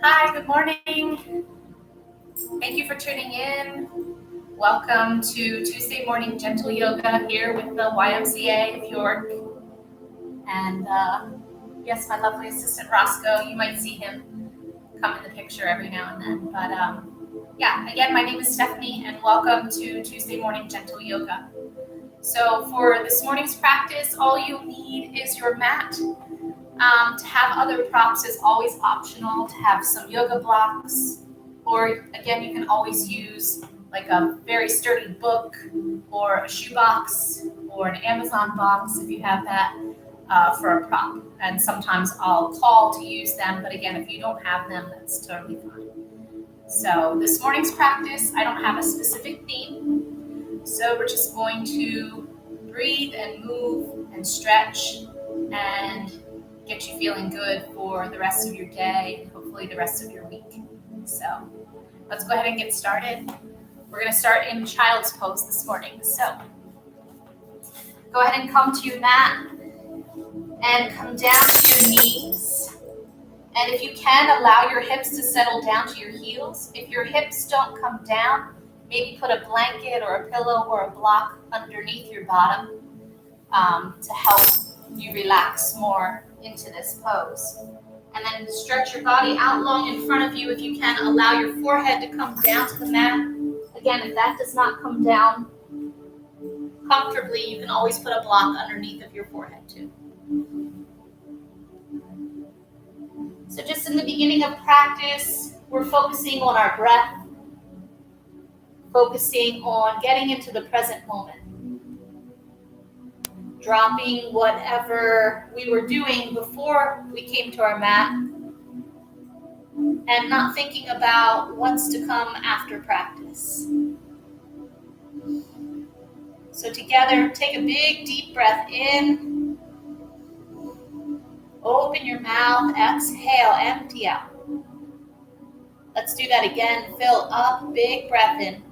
Hi, good morning. Thank you for tuning in. Welcome to Tuesday Morning Gentle Yoga here with the YMCA of York. And yes, my lovely assistant Roscoe, you might see him come in the picture every now and then. But yeah, again, my name is Stephanie and welcome to Tuesday Morning Gentle Yoga. So for this morning's practice, all you need is your mat. To have other props is always optional, to have some yoga blocks, or again, you can always use like a very sturdy book or a shoebox or an Amazon box if you have that for a prop. And sometimes I'll call to use them, but again, if you don't have them, that's totally fine. So this morning's practice, I don't have a specific theme, so we're just going to breathe and move and stretch and get you feeling good for the rest of your day and hopefully the rest of your week. So let's go ahead and get started. We're going to start in child's pose this morning. So go ahead and come to your mat and come down to your knees. And if you can, allow your hips to settle down to your heels. If your hips don't come down, maybe put a blanket or a pillow or a block underneath your bottom to help you relax more into this pose. And then stretch your body out long in front of you. If you can, allow your forehead to come down to the mat. Again, if that does not come down comfortably, you can always put a block underneath of your forehead too. So just in the beginning of practice, we're focusing on our breath, focusing on getting into the present moment, dropping whatever we were doing before we came to our mat, and not thinking about what's to come after practice. So together, take a big deep breath in. Open your mouth, exhale, empty out. Let's do that again. Fill up, big breath in.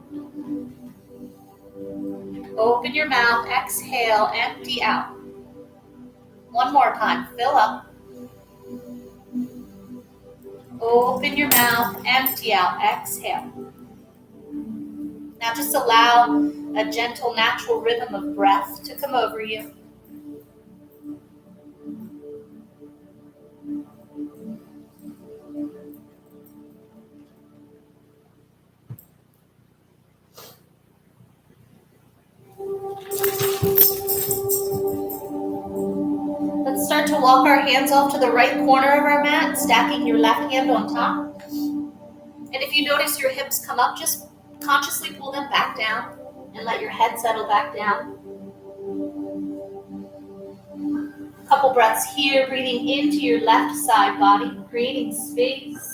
Open your mouth, exhale, empty out. One more time, fill up. Open your mouth, empty out, exhale. Now just allow a gentle, natural rhythm of breath to come over you. Let's start to walk our hands off to the right corner of our mat, stacking your left hand on top. And if you notice your hips come up, just consciously pull them back down and let your head settle back down. A couple breaths here, breathing into your left side body, creating space.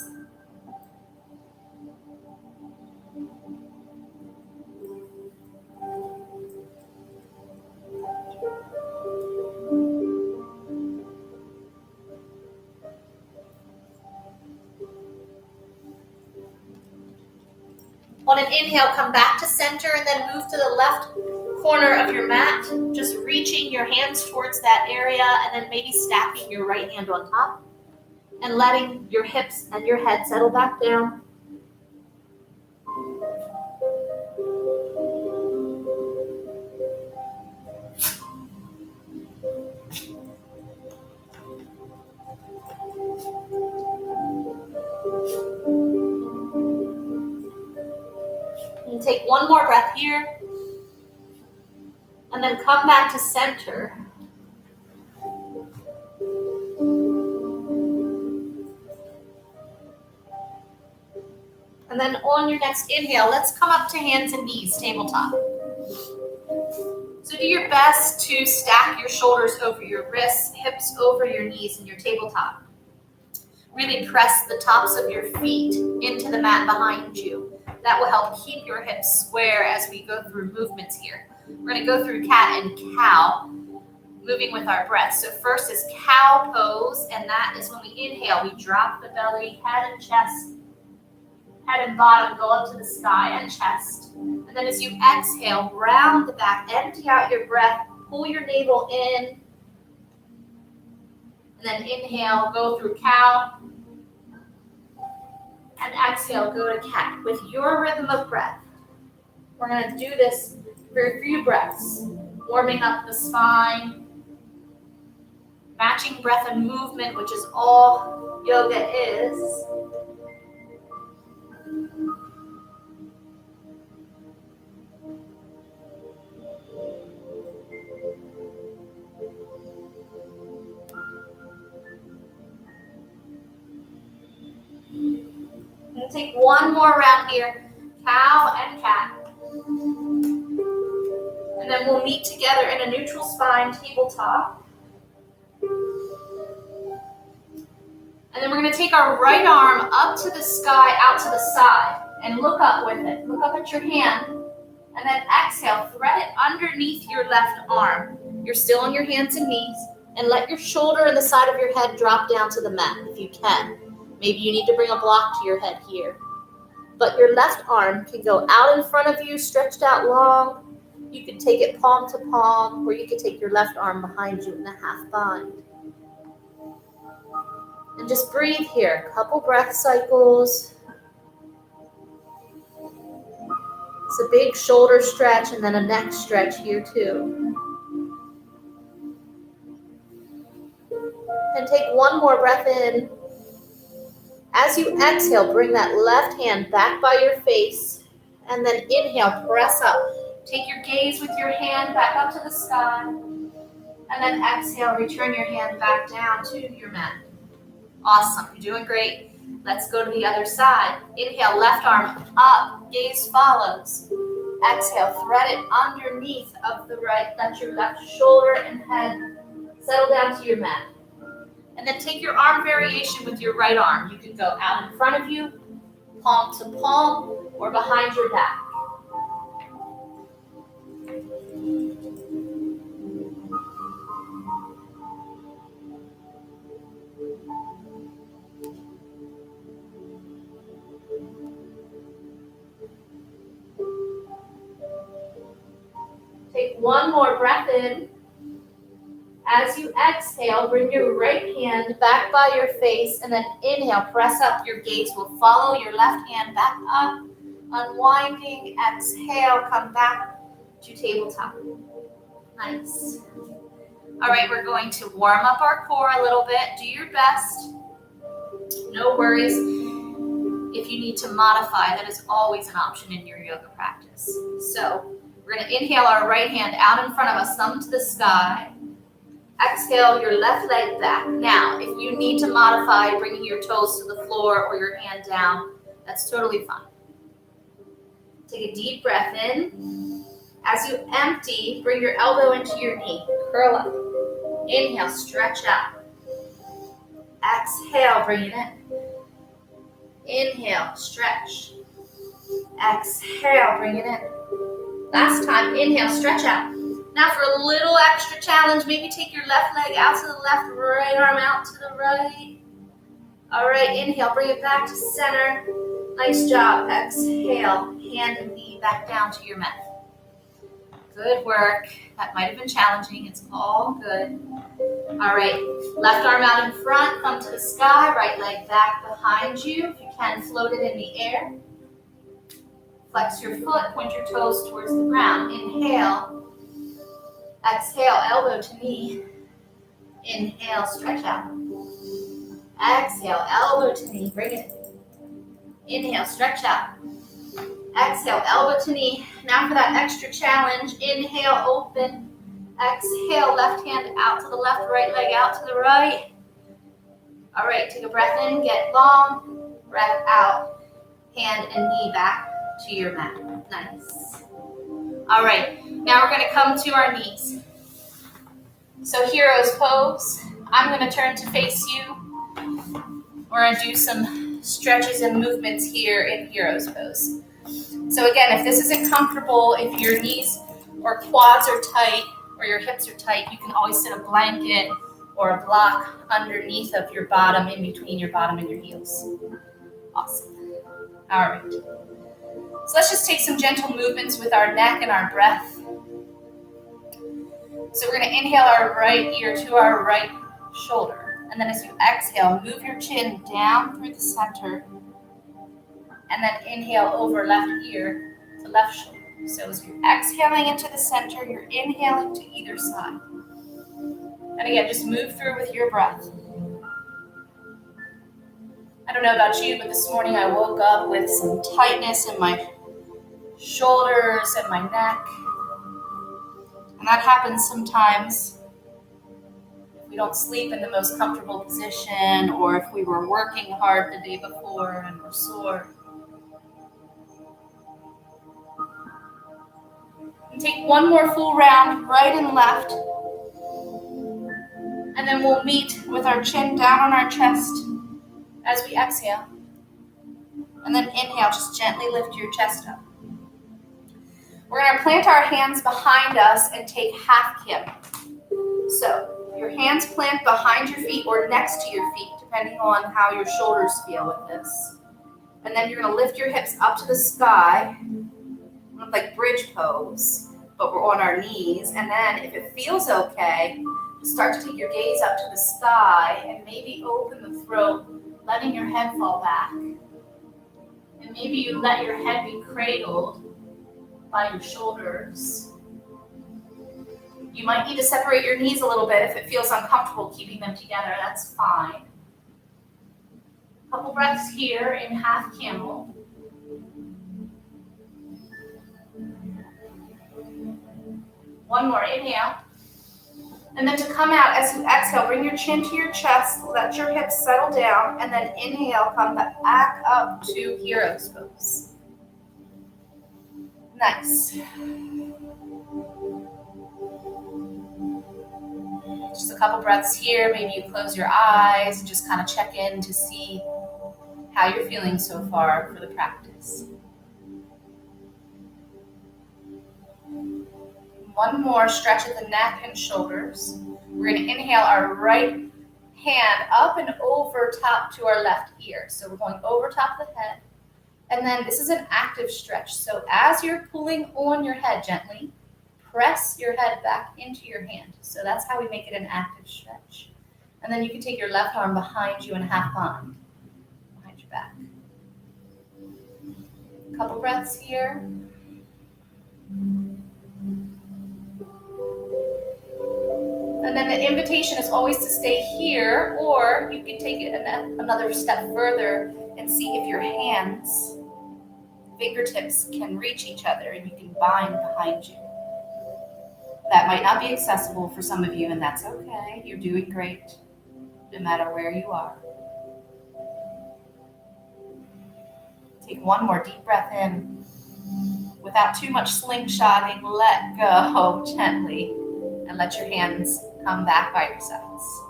On an inhale, come back to center and then move to the left corner of your mat, just reaching your hands towards that area and then maybe stacking your right hand on top and letting your hips and your head settle back down. And take one more breath here. And then come back to center. And then on your next inhale, let's come up to hands and knees, tabletop. So do your best to stack your shoulders over your wrists, hips over your knees in your tabletop. Really press the tops of your feet into the mat behind you. That will help keep your hips square as we go through movements here. We're going to go through cat and cow, moving with our breath. So first is cow pose, and that is when we inhale, we drop the belly, head and chest, head and bottom go up to the sky and chest. And then as you exhale, round the back, empty out your breath, pull your navel in, and then inhale, go through cow, And exhale, go to cat with your rhythm of breath. We're going to do this for a few breaths, warming up the spine, matching breath and movement, which is all yoga is. We'll take one more round here, cow and cat. And then we'll meet together in a neutral spine tabletop. And then we're going to take our right arm up to the sky, out to the side, and look up with it. Look up at your hand, and then exhale, thread it underneath your left arm. You're still on your hands and knees, and let your shoulder and the side of your head drop down to the mat if you can. Maybe you need to bring a block to your head here. But your left arm can go out in front of you, stretched out long. You could take it palm to palm, or you could take your left arm behind you in a half bind. And just breathe here, a couple breath cycles. It's a big shoulder stretch and then a neck stretch here too. And take one more breath in. As you exhale, bring that left hand back by your face, and then inhale, press up. Take your gaze with your hand back up to the sky, and then exhale, return your hand back down to your mat. Awesome, you're doing great. Let's go to the other side. Inhale, left arm up, gaze follows. Exhale, thread it underneath of the right. Let your left shoulder and head settle down to your mat. And then take your arm variation with your right arm. You can go out in front of you, palm to palm, or behind your back. Take one more breath in. As you exhale, bring your right hand back by your face, and then inhale, press up. Your gaze will follow your left hand back up. Unwinding, exhale, come back to tabletop. Nice. All right, we're going to warm up our core a little bit. Do your best. No worries. If you need to modify, that is always an option in your yoga practice. So we're going to inhale our right hand out in front of us, thumb to the sky. Exhale your left leg back. Now, if you need to modify bringing your toes to the floor or your hand down, that's totally fine. Take a deep breath in. As you empty, bring your elbow into your knee. Curl up. Inhale, stretch out. Exhale, bring it in. Inhale, stretch. Exhale, bring it in. Last time, inhale, stretch out. Now for a little extra challenge, maybe take your left leg out to the left, right arm out to the right. All right, inhale, bring it back to center. Nice job. Exhale, hand and knee back down to your mat. Good work. That might have been challenging. It's all good. All right, left arm out in front, thumb to the sky, right leg back behind you. If you can, float it in the air. Flex your foot, point your toes towards the ground. Inhale. Exhale, elbow to knee. Inhale, stretch out. Exhale, elbow to knee, bring it. Inhale, stretch out. Exhale, elbow to knee. Now for that extra challenge, inhale, open. Exhale, left hand out to the left, right leg out to the right. All right, take a breath in, get long. Breath out, hand and knee back to your mat. Nice. All right, now we're going to come to our knees. So hero's pose. I'm going to turn to face you. We're going to do some stretches and movements here in hero's pose. So again, if this isn't comfortable, if your knees or quads are tight or your hips are tight, you can always sit a blanket or a block underneath of your bottom, in between your bottom and your heels. Awesome. All right. So let's just take some gentle movements with our neck and our breath. So we're going to inhale our right ear to our right shoulder. And then as you exhale, move your chin down through the center. and then inhale over left ear to left shoulder. So as you're exhaling into the center, you're inhaling to either side. And again, just move through with your breath. I don't know about you, but this morning I woke up with some tightness in my shoulders and my neck. And that happens sometimes if we don't sleep in the most comfortable position, or if we were working hard the day before and we're sore. And take one more full round, right and left. And then we'll meet with our chin down on our chest as we exhale. And then inhale, just gently lift your chest up. We're going to plant our hands behind us and take half camel. So your hands plant behind your feet or next to your feet, depending on how your shoulders feel with this. And then you're going to lift your hips up to the sky, like bridge pose, but we're on our knees. And then if it feels okay, start to take your gaze up to the sky and maybe open the throat, letting your head fall back. And maybe you let your head be cradled by your shoulders. You might need to separate your knees a little bit if it feels uncomfortable keeping them together. That's fine. A couple breaths here in half camel. One more, inhale. And then to come out, as you exhale, bring your chin to your chest, let your hips settle down, and then inhale, come back up to hero's pose. Nice. Just a couple breaths here. Maybe you close your eyes and just kind of check in to see how you're feeling so far for the practice. One more stretch of the neck and shoulders. We're going to inhale our right hand up and over top to our left ear. So we're going over top of the head. And then this is an active stretch. So as you're pulling on your head gently, press your head back into your hand. So that's how we make it an active stretch. And then you can take your left arm behind you in half bind, behind your back. A couple breaths here. And then the invitation is always to stay here, or you can take it another step further and see if your hands, fingertips can reach each other and you can bind behind you. That might not be accessible for some of you, and that's okay. You're doing great, no matter where you are. Take one more deep breath in. Without too much slingshotting, let go gently and let your hands come back by your sides.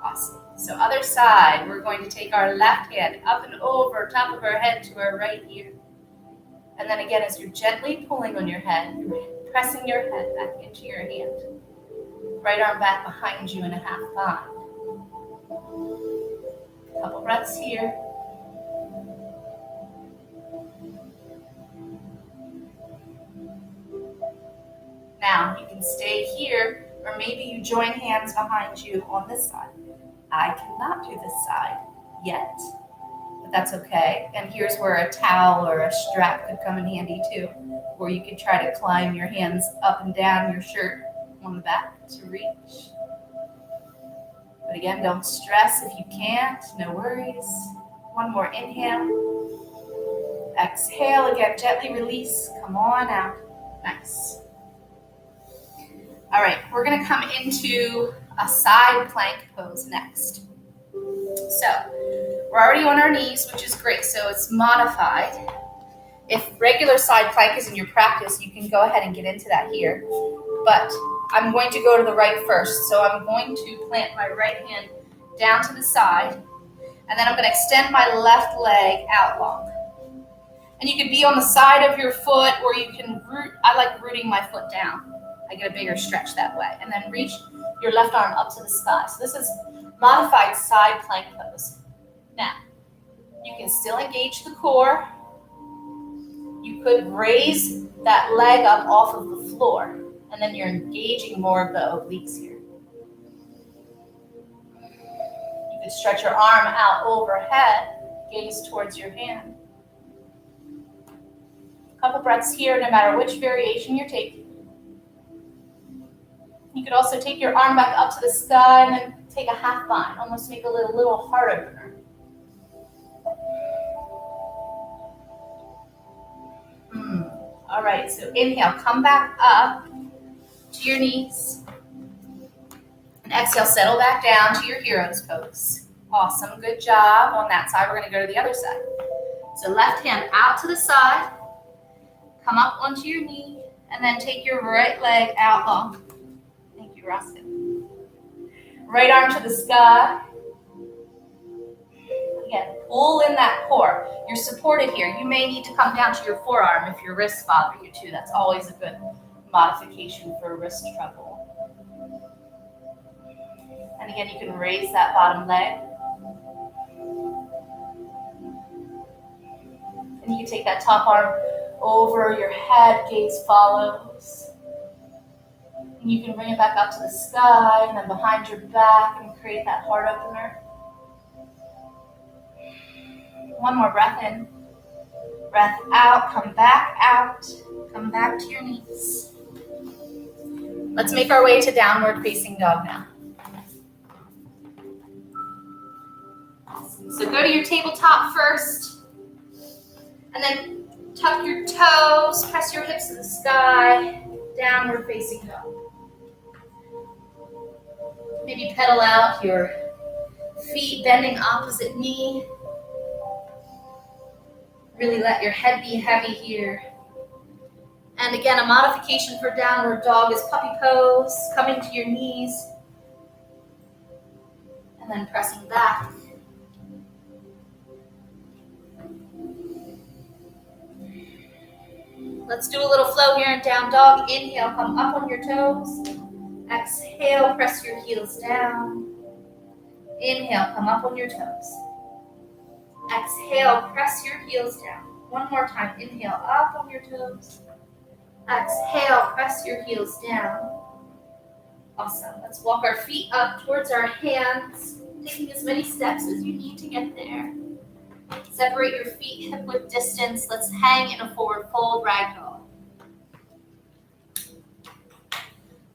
Awesome. So other side, we're going to take our left hand up and over top of our head to our right ear. And then again, as you're gently pulling on your head, you're pressing your head back into your hand. Right arm back behind you in a half bind. A couple breaths here. Now, you can stay here, or maybe you join hands behind you on this side. I cannot do this side yet, but that's okay. And here's where a towel or a strap could come in handy too, or you could try to climb your hands up and down your shirt on the back to reach. But again, don't stress if you can't, no worries. One more inhale. Exhale again, gently release, come on out. Nice. All right, we're gonna come into a side plank pose next. So we're already on our knees, which is great, so it's modified. If regular side plank is in your practice, you can go ahead and get into that here. But I'm going to go to the right first, so I'm going to plant my right hand down to the side, and then I'm gonna extend my left leg out long. And you can be on the side of your foot, or you can root. I like rooting my foot down. I get a bigger stretch that way. And then reach your left arm up to the sky. So this is modified side plank pose. Now, you can still engage the core. You could raise that leg up off of the floor, and then you're engaging more of the obliques here. You could stretch your arm out overhead, gaze towards your hand. Couple breaths here, no matter which variation you're taking. You could also take your arm back up to the sky and then take a half bind, almost make a little heart opener. All right, so inhale, come back up to your knees. And exhale, settle back down to your hero's pose. Awesome, good job on that side. We're gonna go to the other side. So left hand out to the side, come up onto your knee, and then take your right leg out long. Thank you, Ruskin. Right arm to the sky. Again, pull in that core. You're supported here. You may need to come down to your forearm if your wrists bother you too. That's always a good modification for wrist trouble. And again, you can raise that bottom leg. And you can take that top arm over your head, gaze follows. And you can bring it back up to the sky and then behind your back and create that heart opener. One more breath in. Breath out, come back out. Come back to your knees. Let's make our way to downward facing dog now. So go to your tabletop first. And then tuck your toes, press your hips to the sky, downward facing dog. Maybe pedal out your feet, bending opposite knee. Really let your head be heavy here. And again, a modification for downward dog is puppy pose, coming to your knees, and then pressing back. Let's do a little flow here in down dog. Inhale, come up on your toes. Exhale, press your heels down. Inhale, come up on your toes. Exhale, press your heels down. One more time. Inhale, up on your toes. Exhale, press your heels down. Awesome. Let's walk our feet up towards our hands, taking as many steps as you need to get there. Separate your feet hip width distance. Let's hang in a forward fold ragdoll.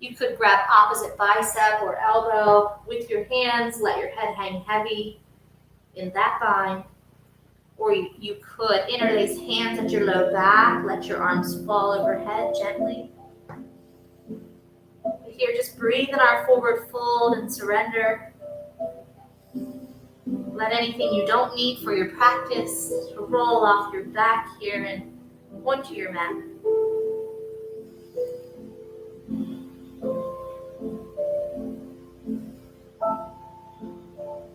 You could grab opposite bicep or elbow with your hands. Let your head hang heavy in that bind. Or you could interlace hands at your low back. Let your arms fall overhead gently. Here, just breathe in our forward fold and surrender. Let anything you don't need for your practice roll off your back here and onto your mat.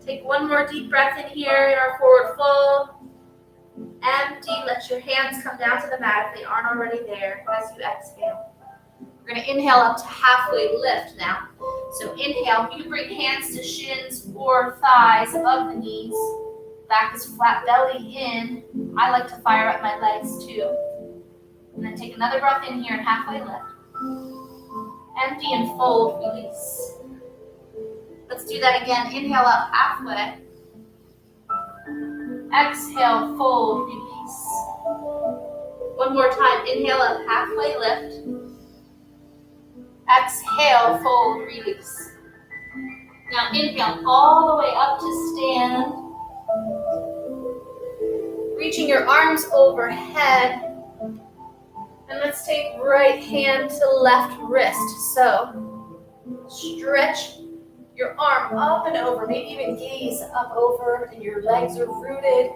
Take one more deep breath in here in our forward fold. Empty, let your hands come down to the mat if they aren't already there as you exhale. We're going to inhale up to halfway lift now. So inhale, you can bring hands to shins or thighs above the knees. Back is flat, belly in. I like to fire up my legs too. And then take another breath in here and halfway lift. Empty and fold, release. Let's do that again. Inhale up halfway. Exhale, fold, release. One more time. Inhale up halfway, lift. Exhale, fold, release. Now inhale all the way up to stand. Reaching your arms overhead. And let's take right hand to left wrist. So stretch your arm up and over, maybe even gaze up over, and your legs are rooted,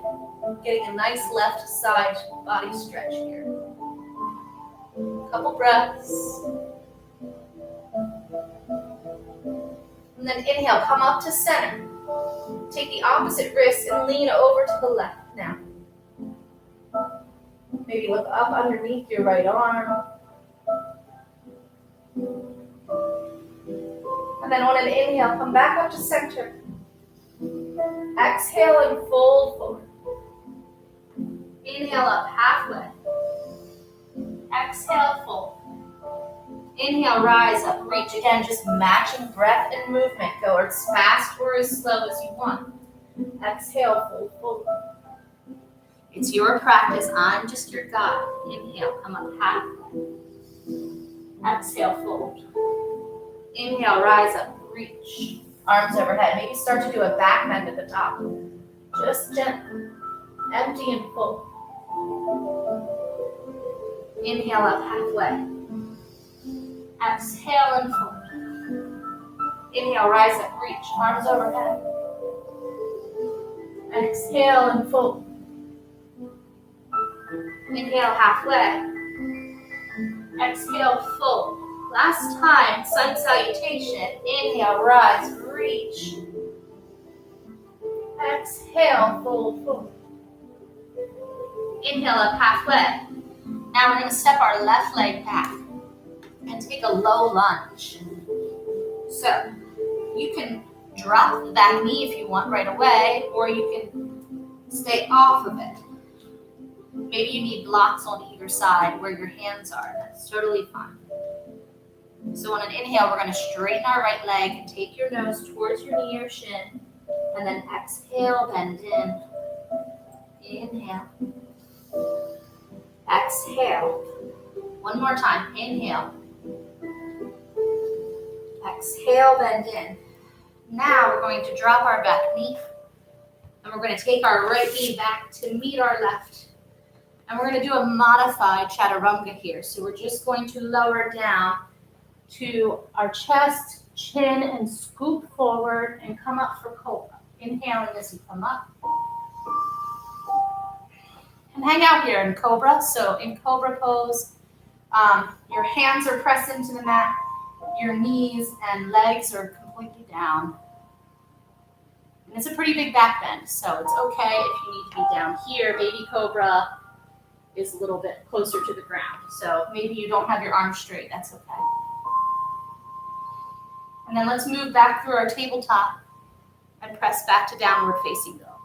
getting a nice left side body stretch here. Couple breaths. And then inhale, come up to center. Take the opposite wrist and lean over to the left now. Maybe look up underneath your right arm. And then on an inhale, come back up to center. Exhale and fold forward. Inhale up halfway. Exhale, fold. Inhale, rise up, reach again, just matching breath and movement. Go as fast or as slow as you want. Exhale, fold forward. It's your practice. I'm just your guide. Inhale, come up half. Exhale, fold. Inhale, rise up, reach. Arms overhead. Maybe start to do a back bend at the top. Just gently. Empty and full. Inhale up halfway. Exhale and fold. Inhale, rise up, reach. Arms overhead. Exhale and fold. Inhale halfway. Exhale, fold. Last time, sun salutation. Inhale, rise, reach. Exhale, fold, fold. Inhale up halfway. Now we're going to step our left leg back and take a low lunge. So you can drop the back knee if you want right away, or you can stay off of it. Maybe you need blocks on either side where your hands are. That's totally fine. So on an inhale, we're going to straighten our right leg and take your nose towards your knee or shin. And then exhale, bend in. Inhale. Exhale. One more time. Inhale. Exhale, bend in. Now we're going to drop our back knee. And we're going to take our right knee back to meet our left. And we're going to do a modified chaturanga here. So we're just going to lower down to our chest, chin, and scoop forward and come up for cobra. Inhaling as you come up. And hang out here in cobra. So in cobra pose, your hands are pressed into the mat. Your knees and legs are completely down. And it's a pretty big back bend, so it's okay if you need to be down here. Baby cobra is a little bit closer to the ground. So maybe you don't have your arms straight, that's okay. And then let's move back through our tabletop and press back to downward facing dog.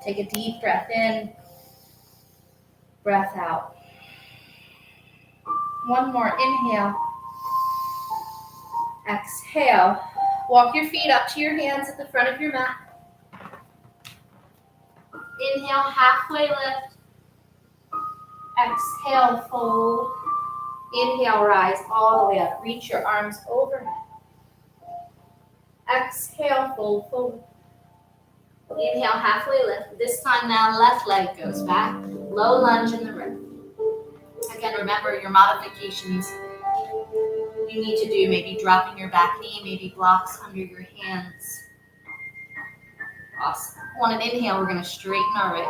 Take a deep breath in, breath out. One more, inhale. Exhale. Walk your feet up to your hands at the front of your mat. Inhale, halfway lift. Exhale, fold. Inhale, rise all the way up. Reach your arms overhead. Exhale, fold, fold. Inhale, halfway lift. This time now, left leg goes back. Low lunge in the rib. Again, remember your modifications you need to do. Maybe dropping your back knee, maybe blocks under your hands. Awesome. On an inhale, we're going to straighten our right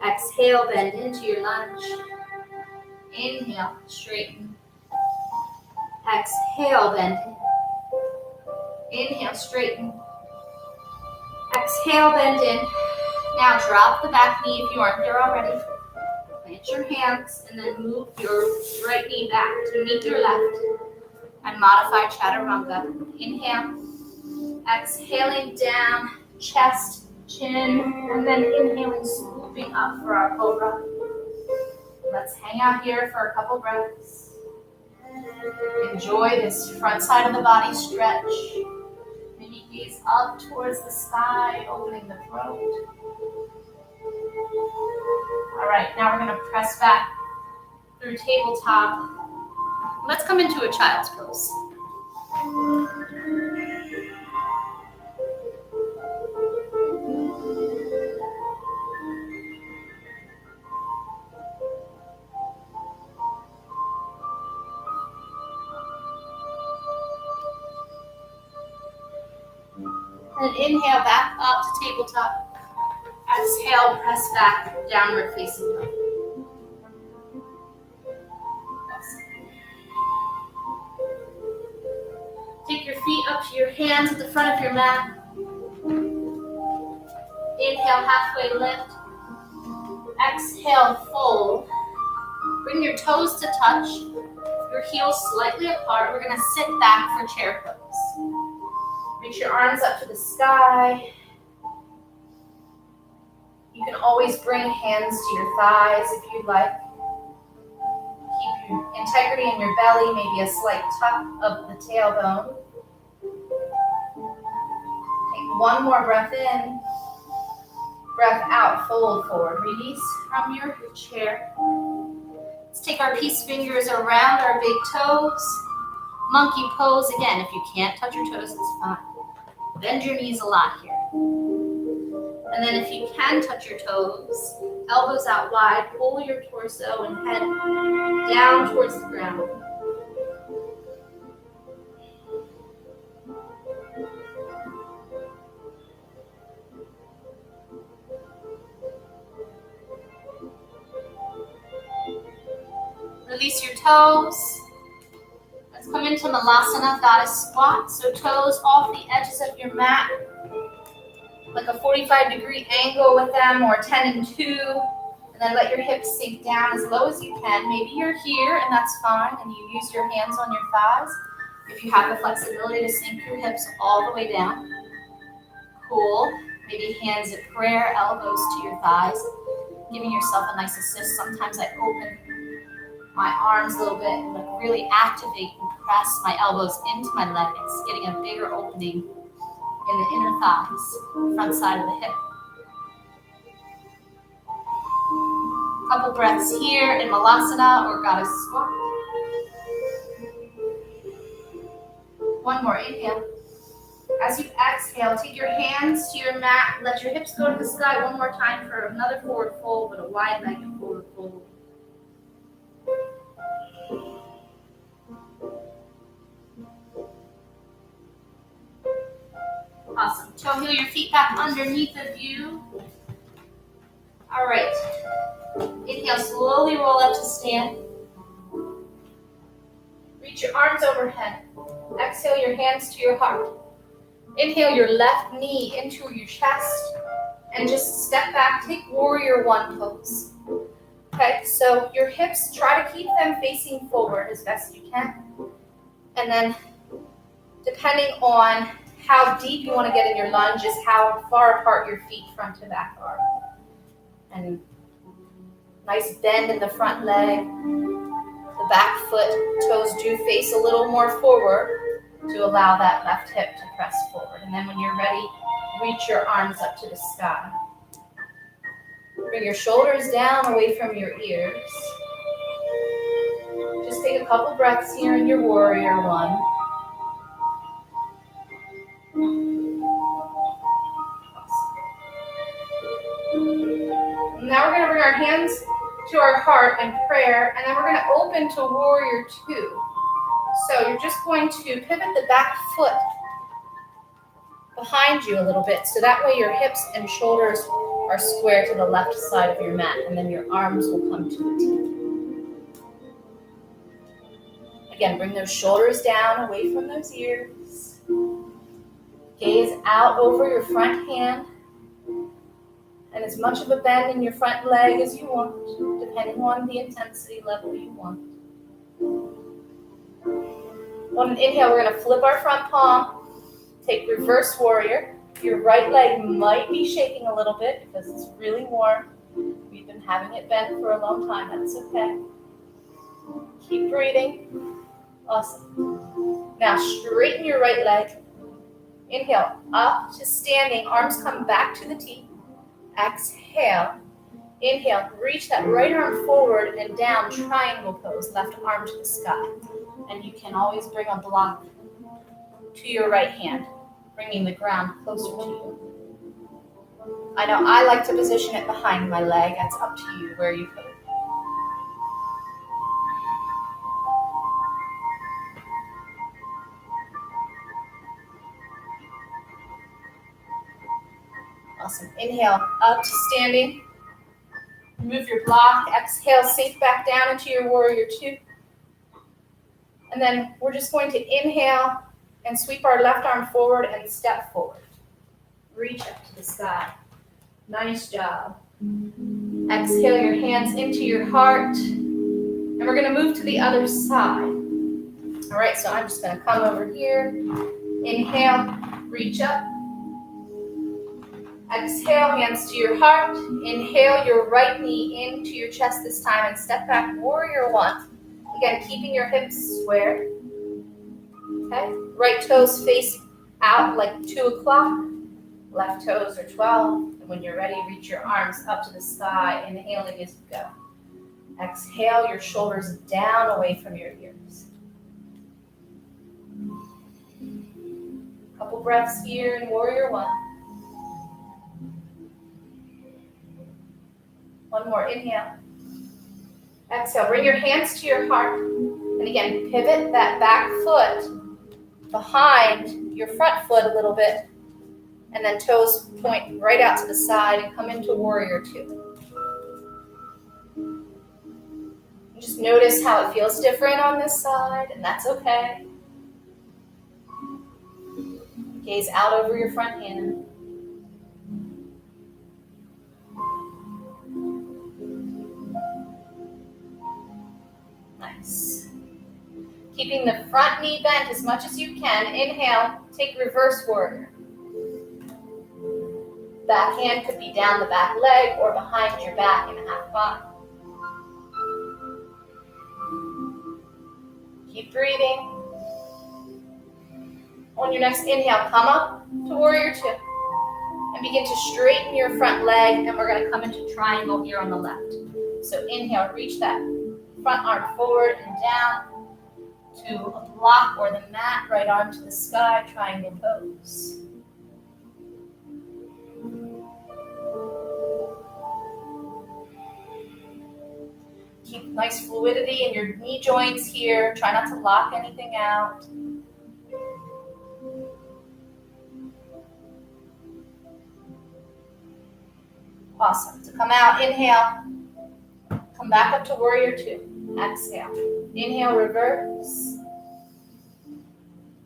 leg. Exhale, bend into your lunge. Inhale, straighten. Exhale, bend in. Inhale, straighten. Exhale, bend in. Now drop the back knee if you aren't there already. Plant your hands and then move your right knee back to meet your left. And modify chaturanga. Inhale. Exhaling down, chest, chin, and then inhaling, scooping up for our cobra. Let's hang out here for a couple breaths. Enjoy this front side of the body stretch. Maybe gaze up towards the sky, opening the throat. All right, now we're going to press back through tabletop. Let's come into a child's pose. And inhale back up to tabletop. Exhale, press back, downward facing dog. Awesome. Take your feet up to your hands at the front of your mat. Inhale, halfway lift. Exhale, fold. Bring your toes to touch. Your heels slightly apart. We're going to sit back for chair pose. Reach your arms up to the sky. You can always bring hands to your thighs if you'd like. Keep your integrity in your belly, maybe a slight tuck of the tailbone. Take One more breath in. Breath out, fold forward. Release from your chair. Let's take our peace fingers around our big toes. Monkey pose. Again, if you can't touch your toes, it's fine. Bend your knees a lot here. And then if you can touch your toes, elbows out wide, pull your torso and head down towards the ground. Release your toes. Let's come into Malasana, Goddess Squat. So toes off the edges of your mat, like a 45-degree angle with them, or 10 and 2. And then let your hips sink down as low as you can. Maybe you're here, and that's fine, and you use your hands on your thighs. If you have the flexibility to sink your hips all the way down. Cool. Maybe hands at prayer, elbows to your thighs, giving yourself a nice assist. Sometimes I open my arms a little bit and like really activate and press my elbows into my legs, getting a bigger opening in the inner thighs, front side of the hip. Couple breaths here in Malasana or Goddess Squat. One more, inhale. As you exhale, take your hands to your mat, let your hips go to the sky one more time for another forward fold with a wide legged forward fold. Awesome. Toe heel your feet back underneath of you. All right. Inhale, slowly roll up to stand. Reach your arms overhead. Exhale your hands to your heart. Inhale your left knee into your chest and just step back. Take warrior one pose. Okay, so your hips, try to keep them facing forward as best you can. And then depending on how deep you want to get in your lunge is how far apart your feet front to back are. And nice bend in the front leg. The back foot, toes do face a little more forward to allow that left hip to press forward. And then when you're ready, reach your arms up to the sky. Bring your shoulders down away from your ears. Just take a couple breaths here in your warrior one. Now we're going to bring our hands to our heart and prayer, and then we're going to open to warrior two. So you're just going to pivot the back foot behind you a little bit, so that way your hips and shoulders are square to the left side of your mat, and then your arms will come to the T. Again, bring those shoulders down away from those ears. Gaze out over your front hand, and as much of a bend in your front leg as you want, depending on the intensity level you want. On an inhale, we're going to flip our front palm, take reverse warrior. Your right leg might be shaking a little bit because it's really warm. We've been having it bent for a long time. That's okay. Keep breathing. Awesome. Now straighten your right leg. Inhale, up to standing. Arms come back to the T. Exhale. Inhale, reach that right arm forward and down, triangle pose, left arm to the sky. And you can always bring a block to your right hand, bringing the ground closer to you. I know I like to position it behind my leg. That's up to you where you put it. Awesome. Inhale, up to standing. Remove your block. Exhale, sink back down into your warrior two. And then we're just going to inhale and sweep our left arm forward and step forward. Reach up to the sky. Nice job. Exhale your hands into your heart. And we're going to move to the other side. All right, so I'm just going to come over here. Inhale, reach up. Exhale, hands to your heart. Inhale your right knee into your chest this time and step back, warrior one. Again, keeping your hips square. Okay, right toes face out like 2 o'clock. Left toes are 12. And when you're ready, reach your arms up to the sky, inhaling as you go. Exhale your shoulders down away from your ears. Couple breaths here in Warrior One. One more, inhale. Exhale, bring your hands to your heart. And again, pivot that back foot behind your front foot a little bit. And then toes point right out to the side and come into Warrior Two. Just notice how it feels different on this side, and that's okay. Gaze out over your front hand. Nice. Keeping the front knee bent as much as you can. Inhale, take reverse warrior. Back hand could be down the back leg or behind your back in a half bind. Keep breathing. On your next inhale, come up to Warrior Two. And begin to straighten your front leg, and we're going to come into triangle here on the left. So inhale, reach that front arm forward and down to a block or the mat, right arm to the sky, triangle pose. Keep nice fluidity in your knee joints here. Try not to lock anything out. Awesome. To come out, inhale. Come back up to Warrior Two. Exhale. Inhale, reverse.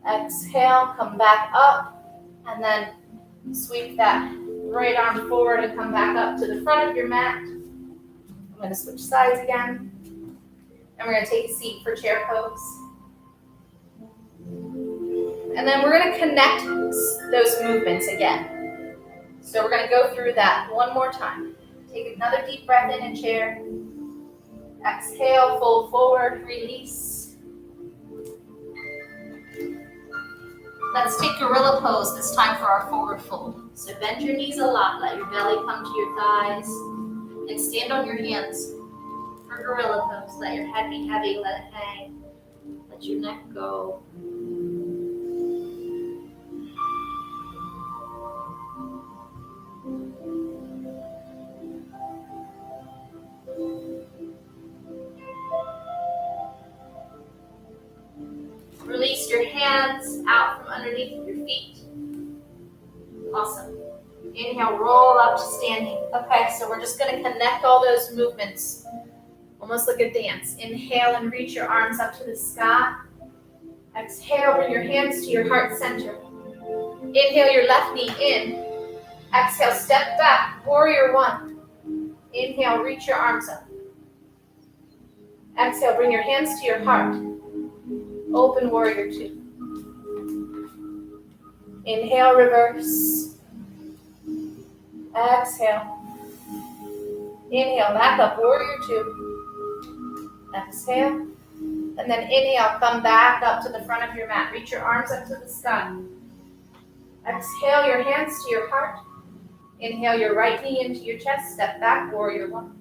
Exhale, come back up. And then sweep that right arm forward and come back up to the front of your mat. I'm going to switch sides again. And we're going to take a seat for chair pose. And then we're going to connect those movements again. So we're going to go through that one more time. Take another deep breath in and chair. Exhale, fold forward, release. Let's take gorilla pose this time for our forward fold. So bend your knees a lot, let your belly come to your thighs, and stand on your hands for gorilla pose. Let your head be heavy, let it hang. Let your neck go. Release your hands out from underneath your feet. Awesome. Inhale, roll up to standing. Okay, so we're just going to connect all those movements, almost like a dance. Inhale and reach your arms up to the sky. Exhale, bring your hands to your heart center. Inhale your left knee in. Exhale, step back, Warrior One. Inhale, reach your arms up. Exhale, bring your hands to your heart. Open Warrior Two. Inhale, reverse. Exhale. Inhale, back up, Warrior Two. Exhale. And then inhale, come back up to the front of your mat. Reach your arms up to the sky. Exhale your hands to your heart. Inhale your right knee into your chest. Step back, Warrior One.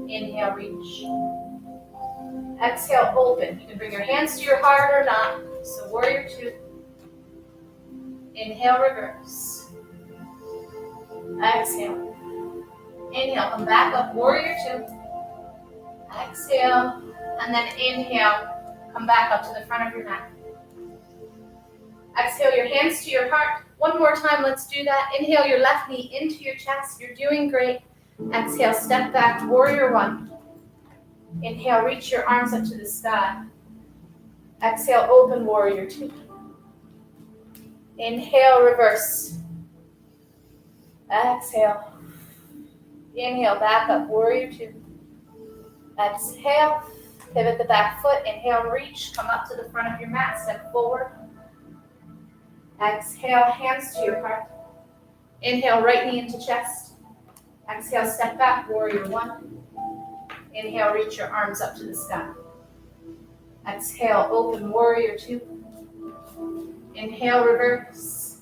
Inhale, reach. Exhale, open. You can bring your hands to your heart or not. So Warrior Two. Inhale, reverse. Exhale. Inhale, come back up, Warrior Two. Exhale, and then inhale, come back up to the front of your mat. Exhale your hands to your heart. One more time, let's do that. Inhale your left knee into your chest. You're doing great. Exhale, step back, Warrior One. Inhale, reach your arms up to the sky. Exhale, open Warrior Two. Inhale, reverse. Exhale. Inhale, back up, Warrior Two. Exhale, pivot the back foot. Inhale, reach, come up to the front of your mat, step forward. Exhale, hands to your heart. Inhale, right knee into chest. Exhale, step back, Warrior One. Inhale, reach your arms up to the sky. Exhale, open Warrior Two. Inhale, reverse.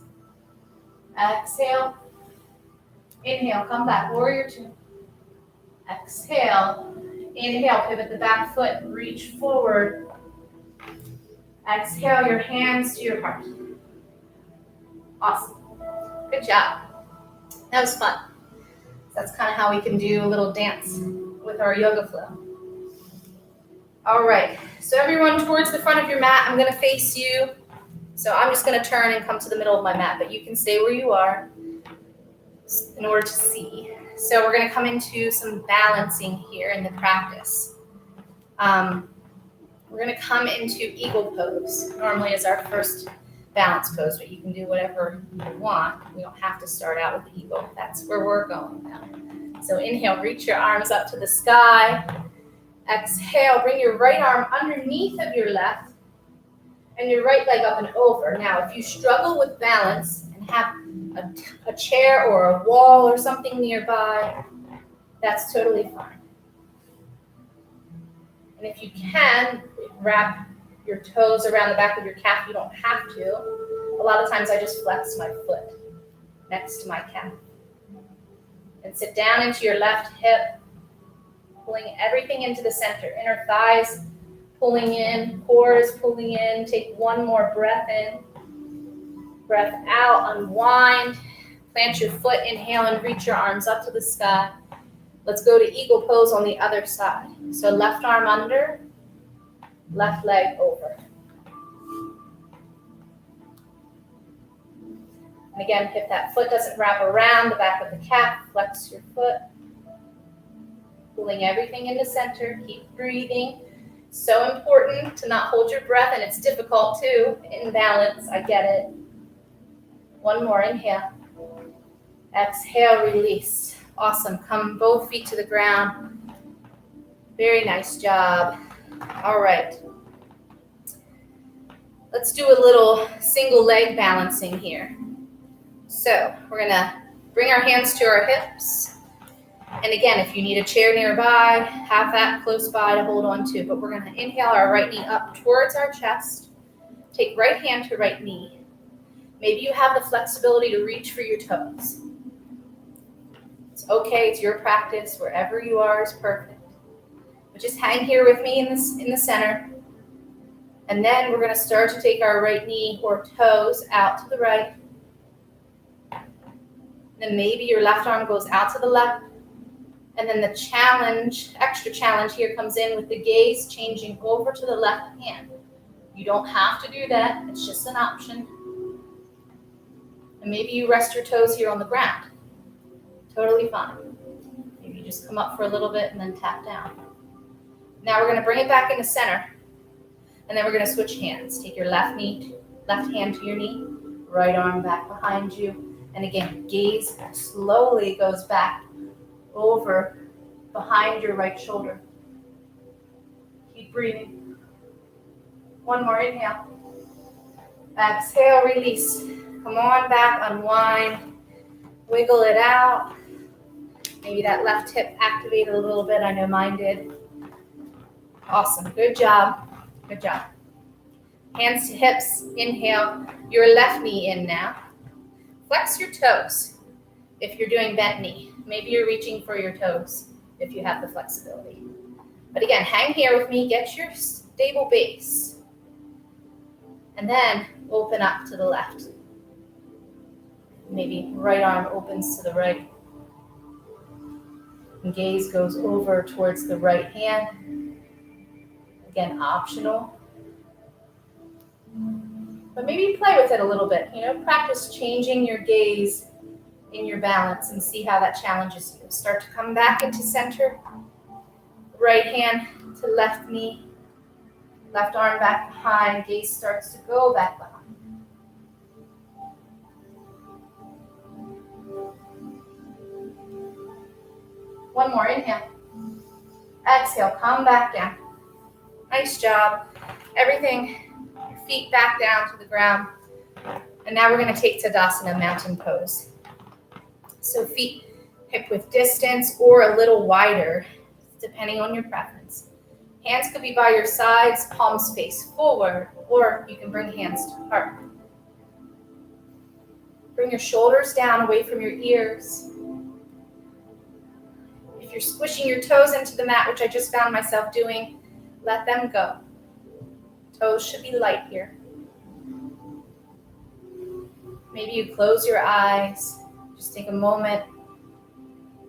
Exhale. Inhale, come back, warrior two. Exhale. Inhale, pivot the back foot, reach forward. Exhale, your hands to your heart. Awesome. Good job. That was fun. That's kind of how we can do a little dance with our yoga flow. All right, so everyone towards the front of your mat, I'm gonna face you. So I'm just gonna turn and come to the middle of my mat, but you can stay where you are in order to see. So we're gonna come into some balancing here in the practice. We're gonna come into eagle pose. Normally is our first balance pose, but you can do whatever you want. We don't have to start out with the eagle. That's where we're going now. So inhale, reach your arms up to the sky. Exhale, bring your right arm underneath of your left and your right leg up and over. Now, if you struggle with balance and have a chair or a wall or something nearby, that's totally fine. And if you can, wrap your toes around the back of your calf. You don't have to. A lot of times I just flex my foot next to my calf. And sit down into your left hip, pulling everything into the center. Inner thighs pulling in, core pulling in. Take one more breath in. Breath out, unwind. Plant your foot, inhale and reach your arms up to the sky. Let's go to eagle pose on the other side. So left arm under, left leg over. And again, if that foot doesn't wrap around the back of the calf, flex your foot. Pulling everything into center, keep breathing. So important to not hold your breath, and it's difficult too in balance, I get it. One more, inhale. Exhale, release. Awesome, come both feet to the ground. Very nice job. All right. Let's do a little single leg balancing here. So we're gonna bring our hands to our hips. And again, if you need a chair nearby, have that close by to hold on to. But we're gonna inhale our right knee up towards our chest. Take right hand to right knee. Maybe you have the flexibility to reach for your toes. It's okay, it's your practice. Wherever you are is perfect. But just hang here with me in the center. And then we're gonna start to take our right knee or toes out to the right. Then maybe your left arm goes out to the left. And then the challenge, extra challenge here comes in with the gaze changing over to the left hand. You don't have to do that, it's just an option. And maybe you rest your toes here on the ground. Totally fine. Maybe you just come up for a little bit and then tap down. Now we're gonna bring it back in the center. And then we're gonna switch hands. Take your left hand to your knee, right arm back behind you. And again, gaze slowly goes back over behind your right shoulder. Keep breathing. One more inhale. Exhale, release. Come on back, unwind. Wiggle it out. Maybe that left hip activated a little bit. I know mine did. Awesome, good job. Good job. Hands to hips, inhale. Your left knee in now. Flex your toes if you're doing bent knee. Maybe you're reaching for your toes if you have the flexibility. But again, hang here with me, get your stable base. And then open up to the left. Maybe right arm opens to the right. And gaze goes over towards the right hand. Again, optional. But maybe play with it a little bit. Practice changing your gaze in your balance and see how that challenges you. Start to come back into center. Right hand to left knee. Left arm back behind. Gaze starts to go back behind. One more, inhale. Exhale, come back down. Nice job. Everything. Feet back down to the ground. And now we're going to take Tadasana, mountain pose. So feet hip width distance or a little wider, depending on your preference. Hands could be by your sides, palms face forward, or you can bring hands to heart. Bring your shoulders down away from your ears. If you're squishing your toes into the mat, which I just found myself doing, let them go. Toes should be light here. Maybe you close your eyes. Just take a moment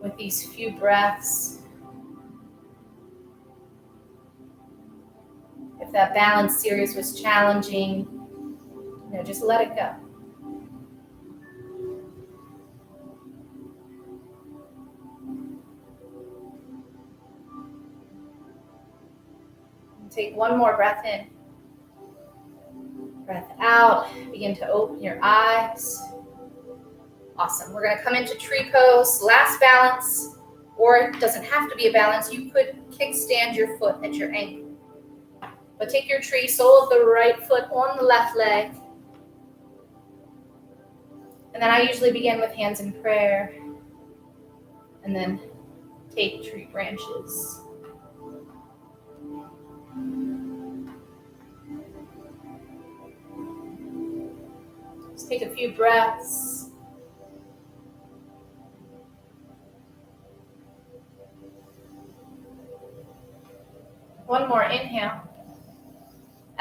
with these few breaths. If that balance series was challenging, just let it go. Take one more breath in. Breath out. Begin to open your eyes. Awesome. We're going to come into tree pose, last balance, or it doesn't have to be a balance. You could kickstand your foot at your ankle. But take your tree, sole of the right foot on the left leg. And then I usually begin with hands in prayer. And then take tree branches. Just take a few breaths. One more inhale.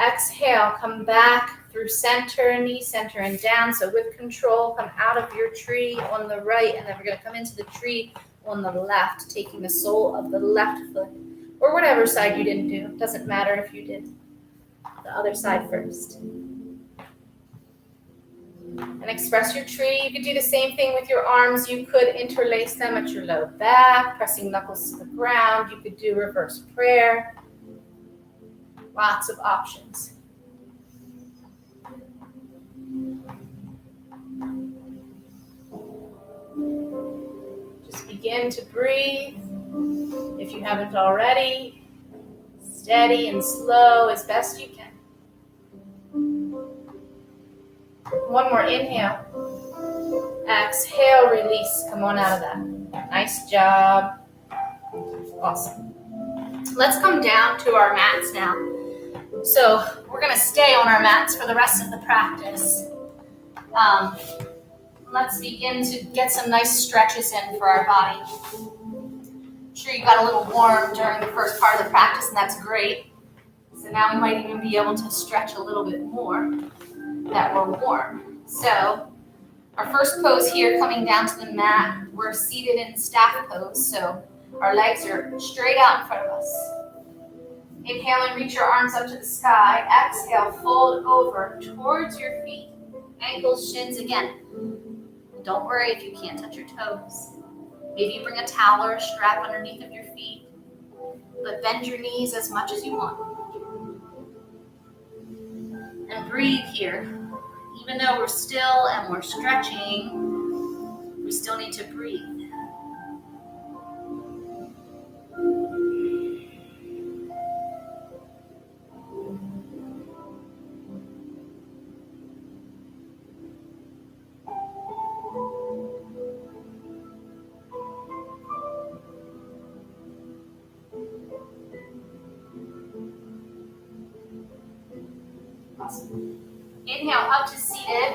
Exhale, come back through center, knee center, and down. So with control, come out of your tree on the right, and then we're going to come into the tree on the left, taking the sole of the left foot, or whatever side you didn't do. It doesn't matter if you did the other side first. And express your tree. You could do the same thing with your arms. You could interlace them at your low back, pressing knuckles to the ground. You could do reverse prayer. Lots of options. Just begin to breathe. If you haven't already, steady and slow as best you can. One more inhale. Exhale, release. Come on out of that. Nice job. Awesome. Let's come down to our mats now. So we're going to stay on our mats for the rest of the practice. Let's begin to get some nice stretches in for our body. I'm sure you got a little warm during the first part of the practice, and that's great. So now we might even be able to stretch a little bit more that we're warm. So our first pose here, coming down to the mat, we're seated in staff pose. So our legs are straight out in front of us. Inhale and reach your arms up to the sky. Exhale, fold over towards your feet. Ankles, shins again. Don't worry if you can't touch your toes. Maybe you bring a towel or a strap underneath of your feet. But bend your knees as much as you want. And breathe here. Even though we're still and we're stretching, we still need to breathe. Awesome. Inhale up to seated.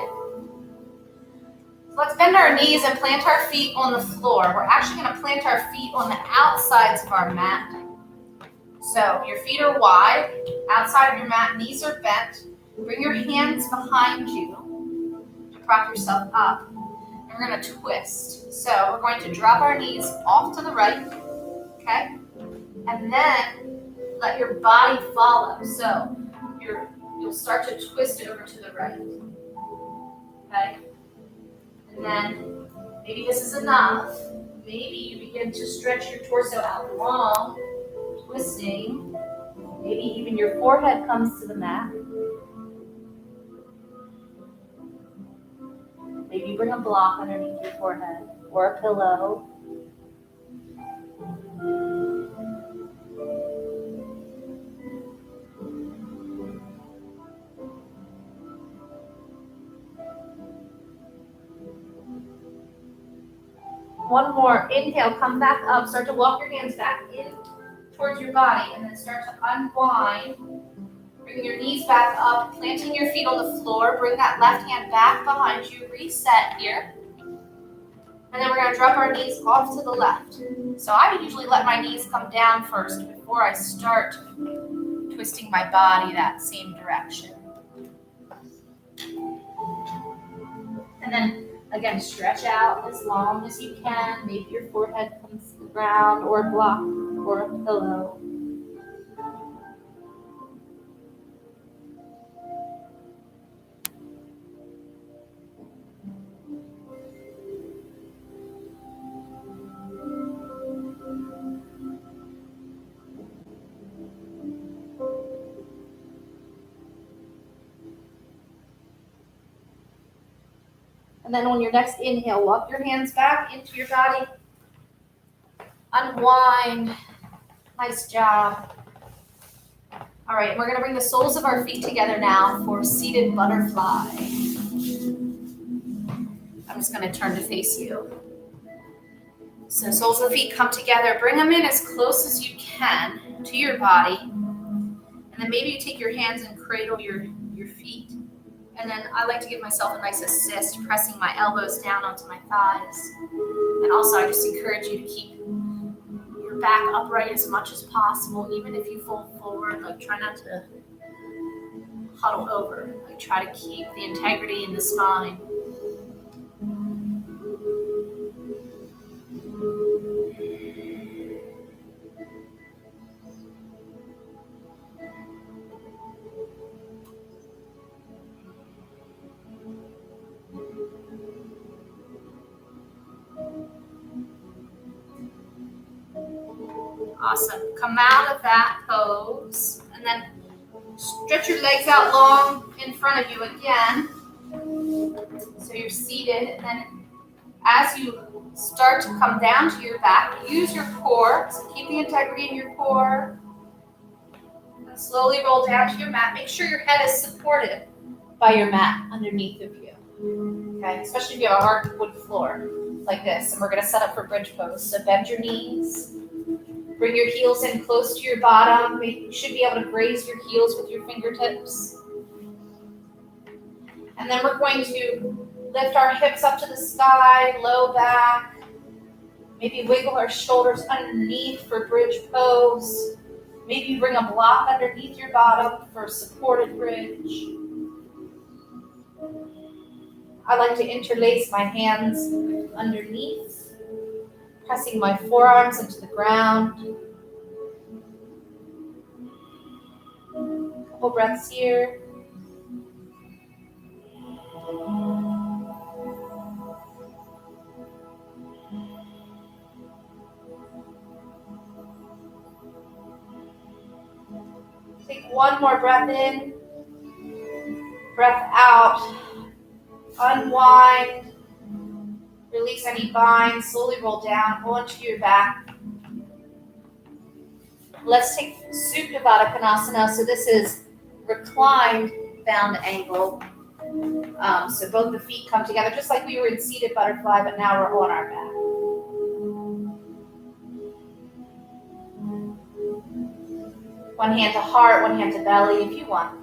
So let's bend our knees and plant our feet on the floor. We're actually going to plant our feet on the outsides of our mat. So your feet are wide, outside of your mat, knees are bent. Bring your hands behind you to prop yourself up. And we're going to twist. So we're going to drop our knees off to the right, okay? And then let your body follow. So you'll start to twist it over to the right, okay? And then maybe this is enough. Maybe you begin to stretch your torso out long, twisting. Maybe even your forehead comes to the mat. Maybe you bring a block underneath your forehead or a pillow. One more. Inhale, come back up. Start to walk your hands back in towards your body and then start to unwind. Bring Bring your knees back up, planting your feet on the floor. Bring that left hand back behind you. Reset here. And then we're going to drop our knees off to the left. So I usually let my knees come down first before I start twisting my body that same direction. And then again, stretch out as long as you can. Maybe your forehead comes to the ground or a block or a pillow. And then on your next inhale, walk your hands back into your body. Unwind. Nice job. All right, we're going to bring the soles of our feet together now for seated butterfly. I'm just going to turn to face you. So soles of the feet come together. Bring them in as close as you can to your body. And then maybe you take your hands and cradle your feet. And then I like to give myself a nice assist, pressing my elbows down onto my thighs. And also I just encourage you to keep your back upright as much as possible, even if you fold forward. Like, try not to huddle over. Like, try to keep the integrity in the spine. Awesome. Come out of that pose and then stretch your legs out long in front of you again. So you're seated, and then as you start to come down to your back, use your core. So keep the integrity in your core. And slowly roll down to your mat. Make sure your head is supported by your mat underneath of you. Okay, especially if you have a hardwood floor like this. And we're going to set up for bridge pose. So bend your knees. Bring your heels in close to your bottom. You should be able to graze your heels with your fingertips. And then we're going to lift our hips up to the sky, low back. Maybe wiggle our shoulders underneath for bridge pose. Maybe bring a block underneath your bottom for supported bridge. I like to interlace my hands underneath, pressing my forearms into the ground. Couple breaths here. Take one more breath in, breath out. Unwind, release any binds, slowly roll down, onto your back. Let's take Supta Konasana. So this is reclined bound angle. So both the feet come together, just like we were in seated butterfly, but now we're on our back. One hand to heart, one hand to belly if you want.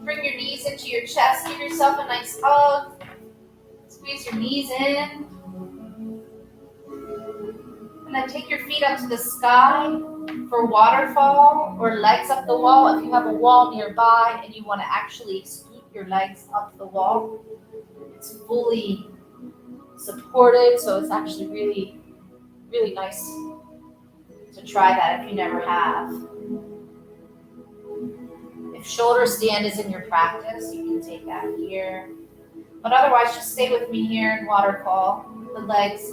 Bring your knees into your chest. Give yourself a nice hug. Squeeze your knees in. And then take your feet up to the sky for waterfall or legs up the wall. If you have a wall nearby and you want to actually scoot your legs up the wall, it's fully supported, so it's actually really, really nice to try that if you never have. If shoulder stand is in your practice, you can take that here. But otherwise, just stay with me here in waterfall. The legs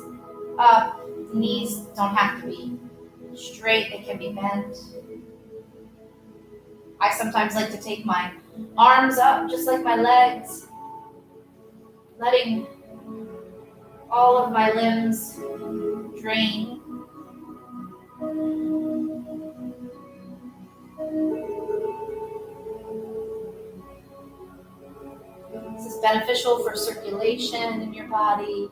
up, knees don't have to be straight, they can be bent. I sometimes like to take my arms up just like my legs, letting all of my limbs drain. This is beneficial for circulation in your body,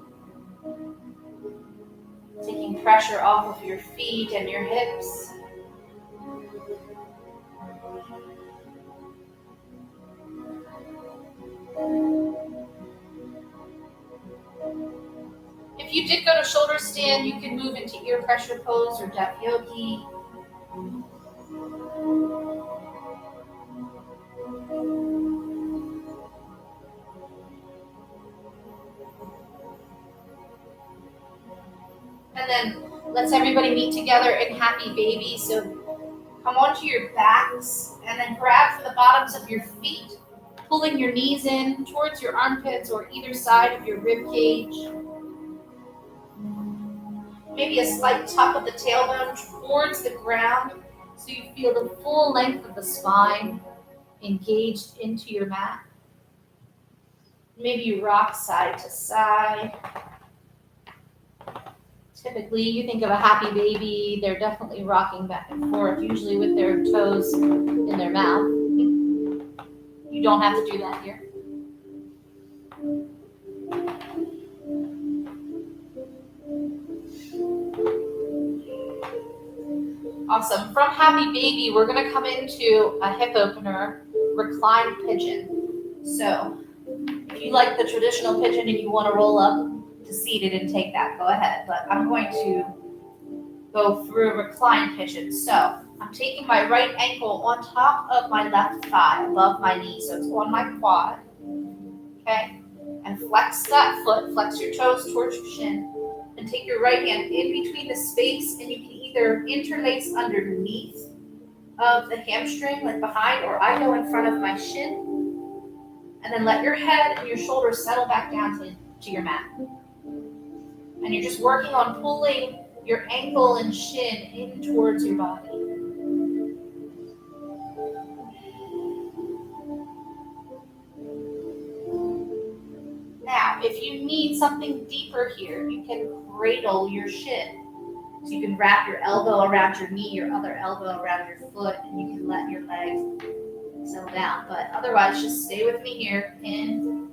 taking pressure off of your feet and your hips. If you did go to shoulder stand, you can move into ear pressure pose or deaf yogi. And then let's everybody meet together in happy baby. So come onto your backs and then grab for the bottoms of your feet, pulling your knees in towards your armpits or either side of your rib cage. Maybe a slight tuck of the tailbone towards the ground so you feel the full length of the spine engaged into your mat. Maybe you rock side to side. Typically, you think of a happy baby, they're definitely rocking back and forth, usually with their toes in their mouth. You don't have to do that here. Awesome. From happy baby, we're going to come into a hip opener, reclined pigeon. So if you like the traditional pigeon and you want to roll up to seated and take that, go ahead. But I'm going to go through a reclined pigeon. So I'm taking my right ankle on top of my left thigh, above my knee. So it's on my quad. Okay? And flex that foot, flex your toes towards your shin. And take your right hand in between the space, and you can either interlace underneath of the hamstring, like behind, or I go in front of my shin. And then let your head and your shoulders settle back down to your mat. And you're just working on pulling your ankle and shin in towards your body. Now, if you need something deeper here, you can cradle your shin. So you can wrap your elbow around your knee, your other elbow around your foot, and you can let your leg settle down. But otherwise, just stay with me here in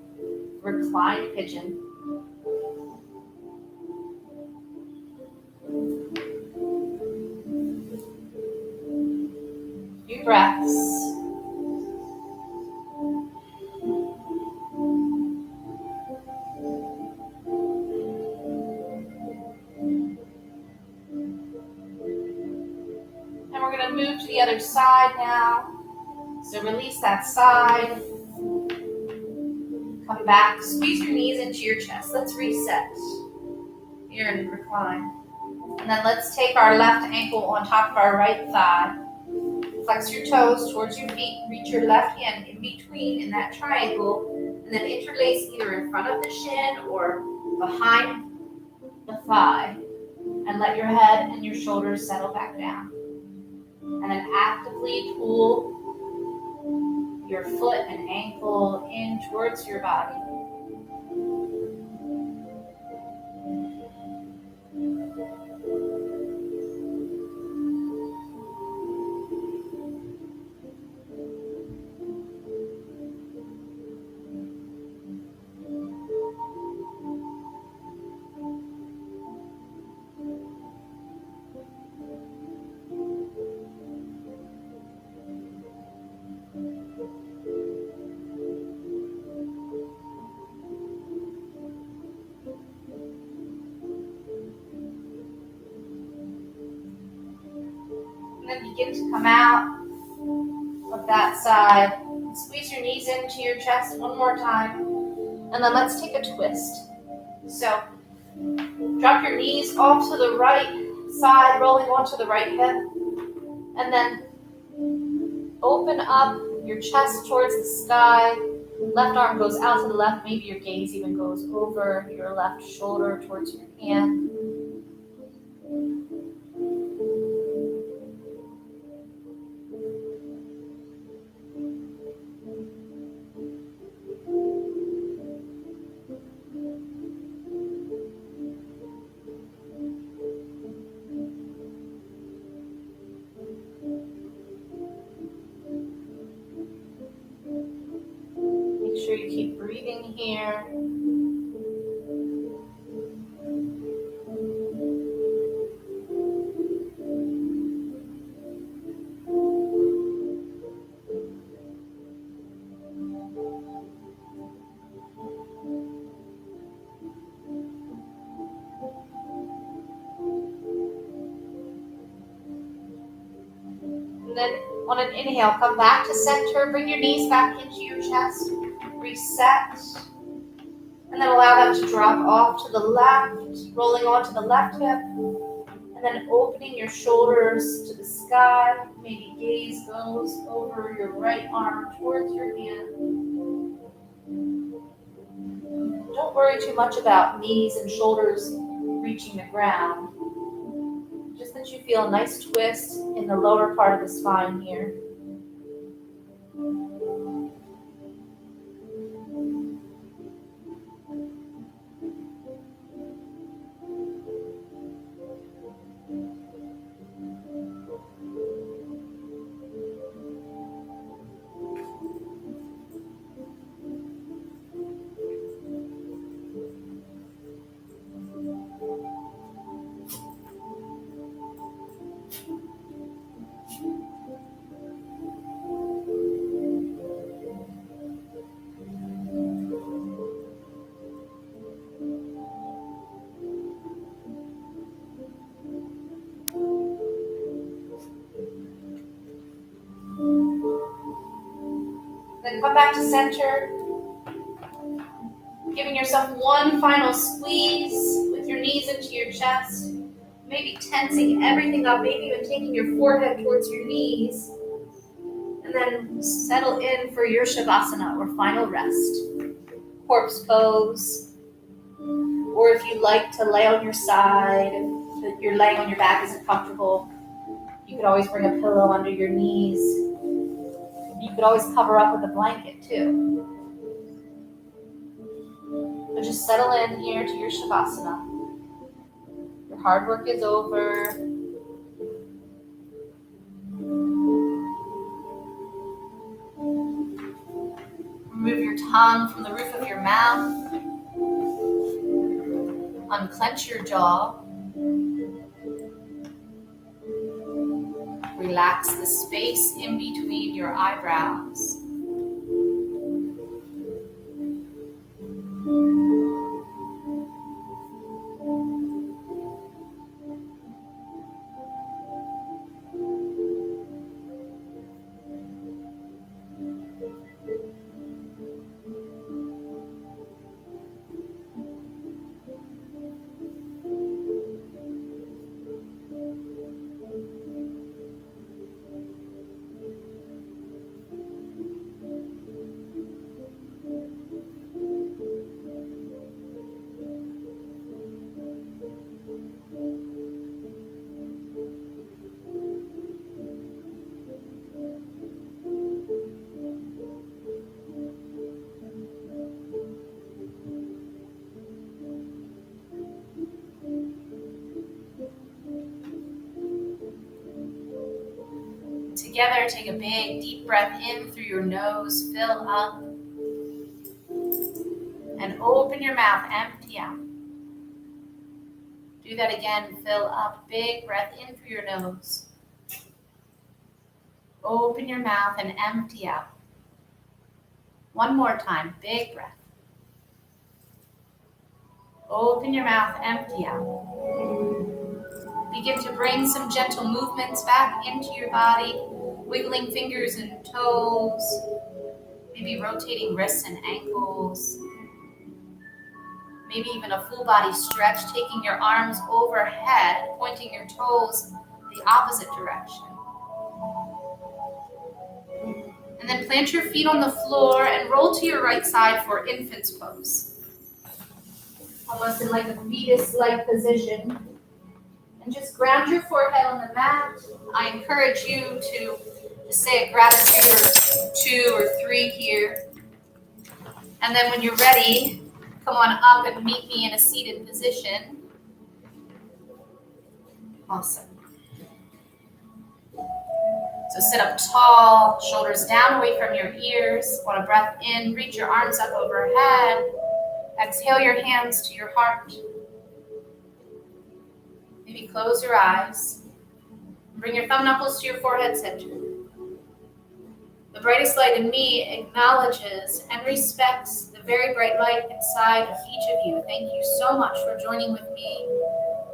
reclined pigeon. Few breaths. And we're going to move to the other side now. So release that side. Come back. Squeeze your knees into your chest. Let's reset. You're in recline. And then let's take our left ankle on top of our right thigh. Flex your toes towards your feet. Reach your left hand in between in that triangle. And then interlace either in front of the shin or behind the thigh. And let your head and your shoulders settle back down. And then actively pull your foot and ankle in towards your body. And then begin to come out of that side. Squeeze your knees into your chest one more time. And then let's take a twist. So drop your knees off to the right side, rolling onto the right hip. And then open up your chest towards the sky. Left arm goes out to the left. Maybe your gaze even goes over your left shoulder towards your hand. here. And then on an inhale, come back to center, bring your knees back into your chest, reset, and then allow them to drop off to the left, rolling onto the left hip, and then opening your shoulders to the sky. Maybe gaze goes over your right arm towards your hand. Don't worry too much about knees and shoulders reaching the ground. Just that you feel a nice twist in the lower part of the spine here. Then come back to center, giving yourself one final squeeze with your knees into your chest, maybe tensing everything up, maybe even taking your forehead towards your knees, and then settle in for your Shavasana or final rest. Corpse pose, or if you like to lay on your side, if you're laying on your back isn't comfortable, you could always bring a pillow under your knees. You could always cover up with a blanket too. But just settle in here to your Shavasana. Your hard work is over. Remove your tongue from the roof of your mouth. Unclench your jaw. Relax the space in between your eyebrows. Together, take a big deep breath in through your nose, fill up, and open your mouth, empty out. Do that again, fill up, big breath in through your nose. Open your mouth and empty out. One more time, big breath. Open your mouth, empty out. Begin to bring some gentle movements back into your body, wiggling fingers and toes, maybe rotating wrists and ankles, maybe even a full body stretch, taking your arms overhead, pointing your toes the opposite direction. And then plant your feet on the floor and roll to your right side for infant's pose. Almost in like a fetus-like position. And just ground your forehead on the mat. I encourage you to say a gratitude or 2 or 3 here. And then when you're ready, come on up and meet me in a seated position. Awesome. So sit up tall, shoulders down away from your ears. On a breath in, reach your arms up overhead. Exhale your hands to your heart. Maybe close your eyes. Bring your thumb knuckles to your forehead center. The brightest light in me acknowledges and respects the very bright light inside of each of you. Thank you so much for joining with me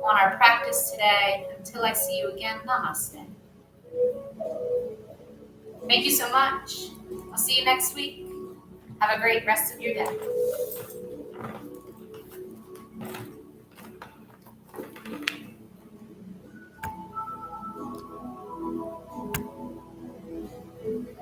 on our practice today. Until I see you again, namaste. Thank you so much. I'll see you next week. Have a great rest of your day.